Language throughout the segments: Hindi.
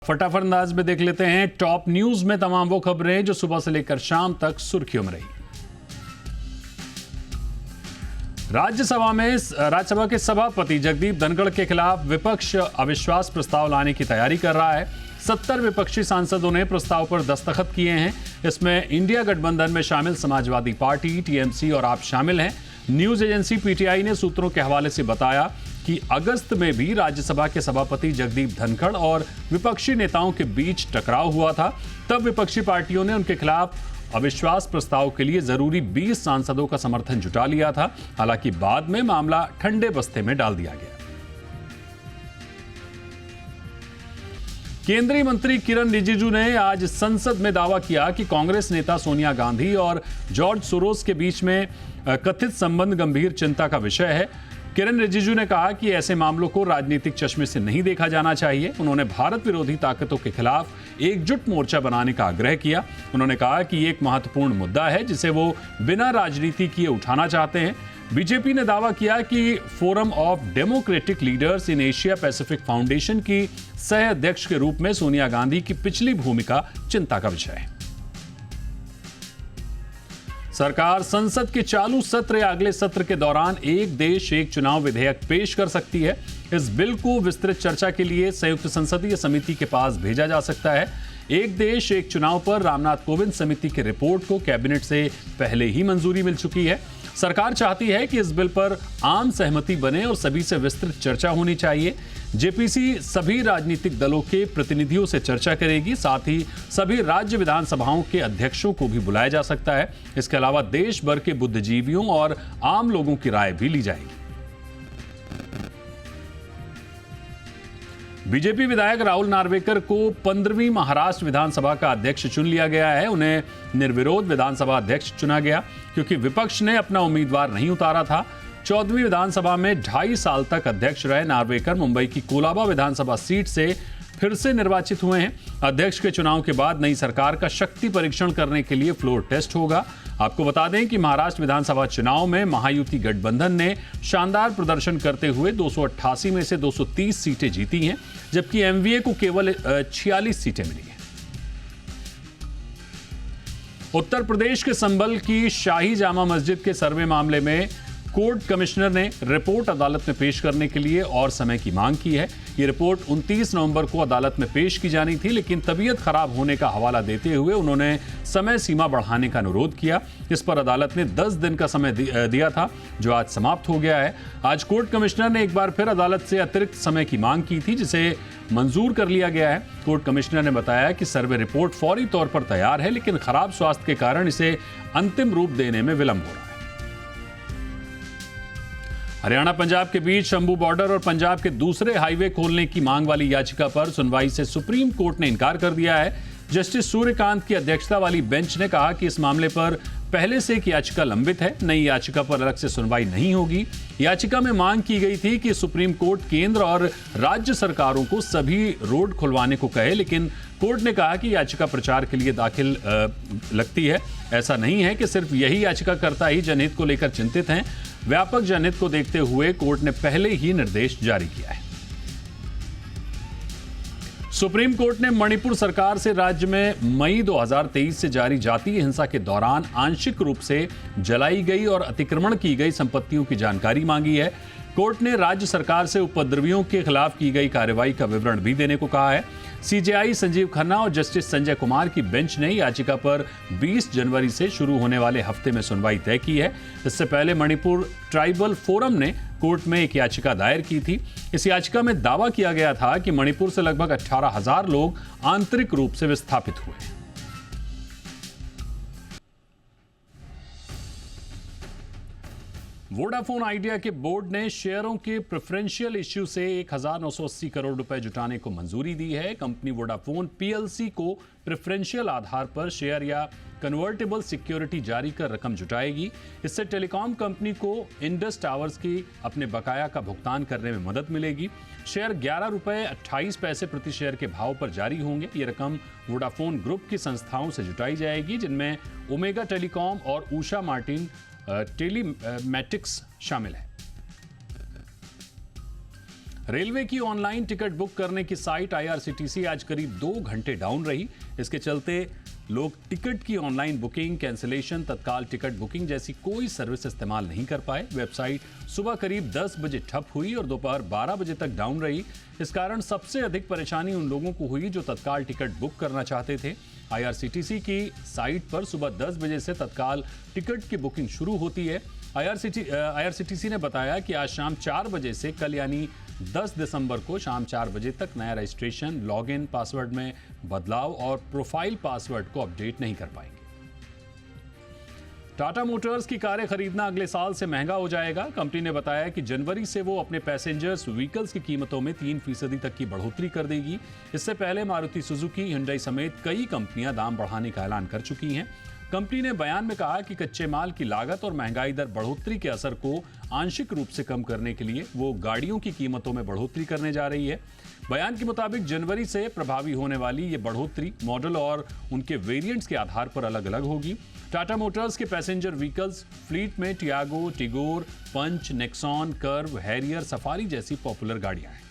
फटाफट अंदाज में देख लेते हैं टॉप न्यूज में तमाम वो खबरें जो सुबह से लेकर शाम तक सुर्खियों में रही। राज्यसभा के सभापति जगदीप धनखड़ के खिलाफ विपक्ष अविश्वास प्रस्ताव लाने की तैयारी कर रहा है। 70 विपक्षी सांसदों ने प्रस्ताव पर दस्तखत किए हैं। इसमें इंडिया गठबंधन में शामिल समाजवादी पार्टी, टीएमसी और आप शामिल हैं। न्यूज एजेंसी पीटीआई ने सूत्रों के हवाले से बताया कि अगस्त में भी राज्यसभा के सभापति जगदीप धनखड़ और विपक्षी नेताओं के बीच टकराव हुआ था। तब विपक्षी पार्टियों ने उनके खिलाफ अविश्वास प्रस्ताव के लिए जरूरी 20 सांसदों का समर्थन जुटा लिया था। हालांकि बाद में मामला ठंडे बस्ते में डाल दिया गया। केंद्रीय मंत्री किरण रिजिजू ने आज संसद में दावा किया कि कांग्रेस नेता सोनिया गांधी और जॉर्ज सोरोस के बीच में कथित संबंध गंभीर चिंता का विषय है। किरण रिजिजू ने कहा कि ऐसे मामलों को राजनीतिक चश्मे से नहीं देखा जाना चाहिए। उन्होंने भारत विरोधी ताकतों के खिलाफ एकजुट मोर्चा बनाने का आग्रह किया। उन्होंने कहा कि ये एक महत्वपूर्ण मुद्दा है जिसे वो बिना राजनीति किए उठाना चाहते हैं। बीजेपी ने दावा किया कि forum of democratic leaders in Asia Pacific foundation की सह अध्यक्ष के रूप में सोनिया गांधी की पिछली भूमिका चिंता का विषय है। सरकार संसद के चालू सत्र या अगले सत्र के दौरान एक देश एक चुनाव विधेयक पेश कर सकती है। इस बिल को विस्तृत चर्चा के लिए संयुक्त संसदीय समिति के पास भेजा जा सकता है। एक देश एक चुनाव पर रामनाथ कोविंद समिति की रिपोर्ट को कैबिनेट से पहले ही मंजूरी मिल चुकी है। सरकार चाहती है कि इस बिल पर आम सहमति बने और सभी से विस्तृत चर्चा होनी चाहिए। जेपीसी सभी राजनीतिक दलों के प्रतिनिधियों से चर्चा करेगी। साथ ही सभी राज्य विधानसभाओं के अध्यक्षों को भी बुलाया जा सकता है। इसके अलावा देश भर के बुद्धिजीवियों और आम लोगों की राय भी ली जाएगी। बीजेपी विधायक राहुल नार्वेकर को 15वीं महाराष्ट्र विधानसभा का अध्यक्ष चुन लिया गया है। उन्हें निर्विरोध विधानसभा अध्यक्ष चुना गया क्योंकि विपक्ष ने अपना उम्मीदवार नहीं उतारा था। 14वीं विधानसभा में 2.5 साल तक अध्यक्ष रहे नार्वेकर मुंबई की कोलाबा विधानसभा सीट से फिर से निर्वाचित हुए हैं। अध्यक्ष के चुनाव के बाद नई सरकार का शक्ति परीक्षण करने के लिए फ्लोर टेस्ट होगा। आपको बता दें कि महाराष्ट्र विधानसभा चुनाव में महायुति गठबंधन ने शानदार प्रदर्शन करते हुए 288 में से 230 सीटें जीती हैं, जबकि एमवीए को केवल 46 सीटें मिली हैं। उत्तर प्रदेश के संभल की शाही जामा मस्जिद के सर्वे मामले में कोर्ट कमिश्नर ने रिपोर्ट अदालत में पेश करने के लिए और समय की मांग की है। ये रिपोर्ट 29 नवंबर को अदालत में पेश की जानी थी, लेकिन तबीयत खराब होने का हवाला देते हुए उन्होंने समय सीमा बढ़ाने का अनुरोध किया। इस पर अदालत ने 10 दिन का समय दिया था, जो आज समाप्त हो गया है। आज कोर्ट कमिश्नर ने एक बार फिर अदालत से अतिरिक्त समय की मांग की थी, जिसे मंजूर कर लिया गया है। कोर्ट कमिश्नर ने बताया कि सर्वे रिपोर्ट फौरी तौर पर तैयार है, लेकिन खराब स्वास्थ्य के कारण इसे अंतिम रूप देने में विलंब हो रहा है। हरियाणा पंजाब के बीच शंभू बॉर्डर और पंजाब के दूसरे हाईवे खोलने की मांग वाली याचिका पर सुनवाई से सुप्रीम कोर्ट ने इनकार कर दिया है। जस्टिस सूर्यकांत की अध्यक्षता वाली बेंच ने कहा कि इस मामले पर पहले से एक याचिका लंबित है, नई याचिका पर अलग से सुनवाई नहीं होगी। याचिका में मांग की गई थी कि सुप्रीम कोर्ट केंद्र और राज्य सरकारों को सभी रोड खुलवाने को कहे, लेकिन कोर्ट ने कहा कि याचिका प्रचार के लिए दाखिल लगती है। ऐसा नहीं है कि सिर्फ यही याचिकाकर्ता ही जनहित को लेकर चिंतित हैं। व्यापक जनहित को देखते हुए कोर्ट ने पहले ही निर्देश जारी किया है। सुप्रीम कोर्ट ने मणिपुर सरकार से राज्य में मई 2023 से जारी जातीय हिंसा के दौरान आंशिक रूप से जलाई गई और अतिक्रमण की गई संपत्तियों की जानकारी मांगी है। कोर्ट ने राज्य सरकार से उपद्रवियों के खिलाफ की गई कार्रवाई का विवरण भी देने को कहा है। सीजेआई संजीव खन्ना और जस्टिस संजय कुमार की बेंच ने याचिका पर 20 जनवरी से शुरू होने वाले हफ्ते में सुनवाई तय की है। इससे पहले मणिपुर ट्राइबल फोरम ने कोर्ट में एक याचिका दायर की थी। इस याचिका में दावा किया गया था कि मणिपुर से लगभग 18,000 लोग आंतरिक रूप से विस्थापित हुए हैं। वोडाफोन आइडिया के बोर्ड ने शेयरों के प्रेफरेंशियल इश्यू से 1,980 करोड़ रुपए जुटाने को मंजूरी दी है। कंपनी वोडाफोन पीएलसी को प्रेफरेंशियल आधार पर शेयर या कन्वर्टेबल सिक्योरिटी जारी कर रकम जुटाएगी। इससे टेलीकॉम कंपनी को इंडस टावर्स की अपने बकाया का भुगतान करने में मदद मिलेगी। शेयर 11 रुपए 28 पैसे प्रति शेयर के भाव पर जारी होंगे। ये रकम वोडाफोन ग्रुप की संस्थाओं से जुटाई जाएगी, जिनमें ओमेगा टेलीकॉम और उषा मार्टिन टेलीमैटिक्स शामिल है। रेलवे की ऑनलाइन टिकट बुक करने की साइट IRCTC आज करीब 2 घंटे डाउन रही। इसके चलते लोग टिकट की ऑनलाइन बुकिंग, कैंसिलेशन, तत्काल टिकट बुकिंग जैसी कोई सर्विस इस्तेमाल नहीं कर पाए। वेबसाइट सुबह करीब 10 बजे ठप हुई और दोपहर 12 बजे तक डाउन रही। इस कारण सबसे अधिक परेशानी उन लोगों को हुई जो तत्काल टिकट बुक करना चाहते थे। IRCTC की साइट पर सुबह 10 बजे से तत्काल टिकट की बुकिंग शुरू होती है। IRCTC ने बताया कि आज शाम 4 बजे से कल यानी 10 दिसंबर को शाम 4 बजे तक नया रजिस्ट्रेशन, लॉगिन, पासवर्ड में बदलाव और प्रोफाइल पासवर्ड को अपडेट नहीं कर पाएंगे। टाटा मोटर्स की कारें खरीदना अगले साल से महंगा हो जाएगा। कंपनी ने बताया कि जनवरी से वो अपने पैसेंजर्स व्हीकल्स की कीमतों में 3% तक की बढ़ोतरी कर देगी। इससे पहले मारुति सुजुकी, हुंडई समेत कई कंपनियां दाम बढ़ाने का ऐलान कर चुकी हैं। कंपनी ने बयान में कहा कि कच्चे माल की लागत और महंगाई दर बढ़ोतरी के असर को आंशिक रूप से कम करने के लिए वो गाड़ियों की कीमतों में बढ़ोतरी करने जा रही है। बयान के मुताबिक जनवरी से प्रभावी होने वाली ये बढ़ोतरी मॉडल और उनके वेरिएंट्स के आधार पर अलग अलग होगी। टाटा मोटर्स के पैसेंजर व्हीकल्स फ्लीट में टियागो, टिगोर, पंच, नेक्सॉन, कर्व, हैरियर, सफारी जैसी पॉपुलर गाड़ियां हैं।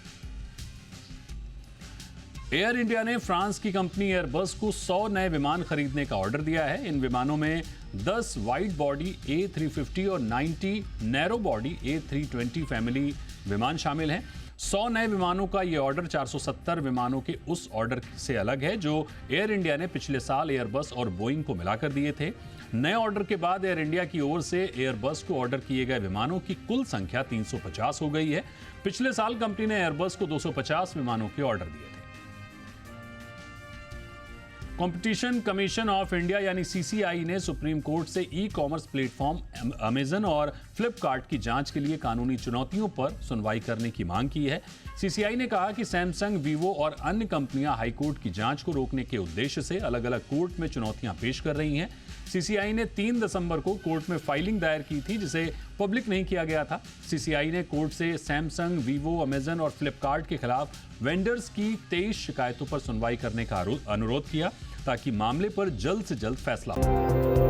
एयर इंडिया ने फ्रांस की कंपनी एयरबस को 100 नए विमान खरीदने का ऑर्डर दिया है। इन विमानों में 10 वाइड बॉडी A350 और 90 नैरो बॉडी A320 फैमिली विमान शामिल हैं। 100 नए विमानों का ये ऑर्डर 470 विमानों के उस ऑर्डर से अलग है जो एयर इंडिया ने पिछले साल एयरबस और बोइंग को मिलाकर दिए थे। नए ऑर्डर के बाद एयर इंडिया की ओर से एयरबस को ऑर्डर किए गए विमानों की कुल संख्या 350 हो गई है। पिछले साल कंपनी ने एयरबस को 250 विमानों के ऑर्डर दिए थे। कंपटीशन कमीशन ऑफ इंडिया यानी CCI ने सुप्रीम कोर्ट से ई-कॉमर्स प्लेटफॉर्म अमेजन और फ्लिपकार्ट की जांच के लिए कानूनी चुनौतियों पर सुनवाई करने की मांग की है। CCI ने कहा कि सैमसंग, वीवो और अन्य कंपनियां हाईकोर्ट की जांच को रोकने के उद्देश्य से अलग अलग कोर्ट में चुनौतियां पेश कर रही हैं। CCI ने 3 दिसंबर को कोर्ट में फाइलिंग दायर की थी जिसे पब्लिक नहीं किया गया था। CCI ने कोर्ट से सैमसंग, वीवो, अमेजन और फ्लिपकार्ट के खिलाफ वेंडर्स की 23 शिकायतों पर सुनवाई करने का अनुरोध किया ताकि मामले पर जल्द से जल्द फैसला हो।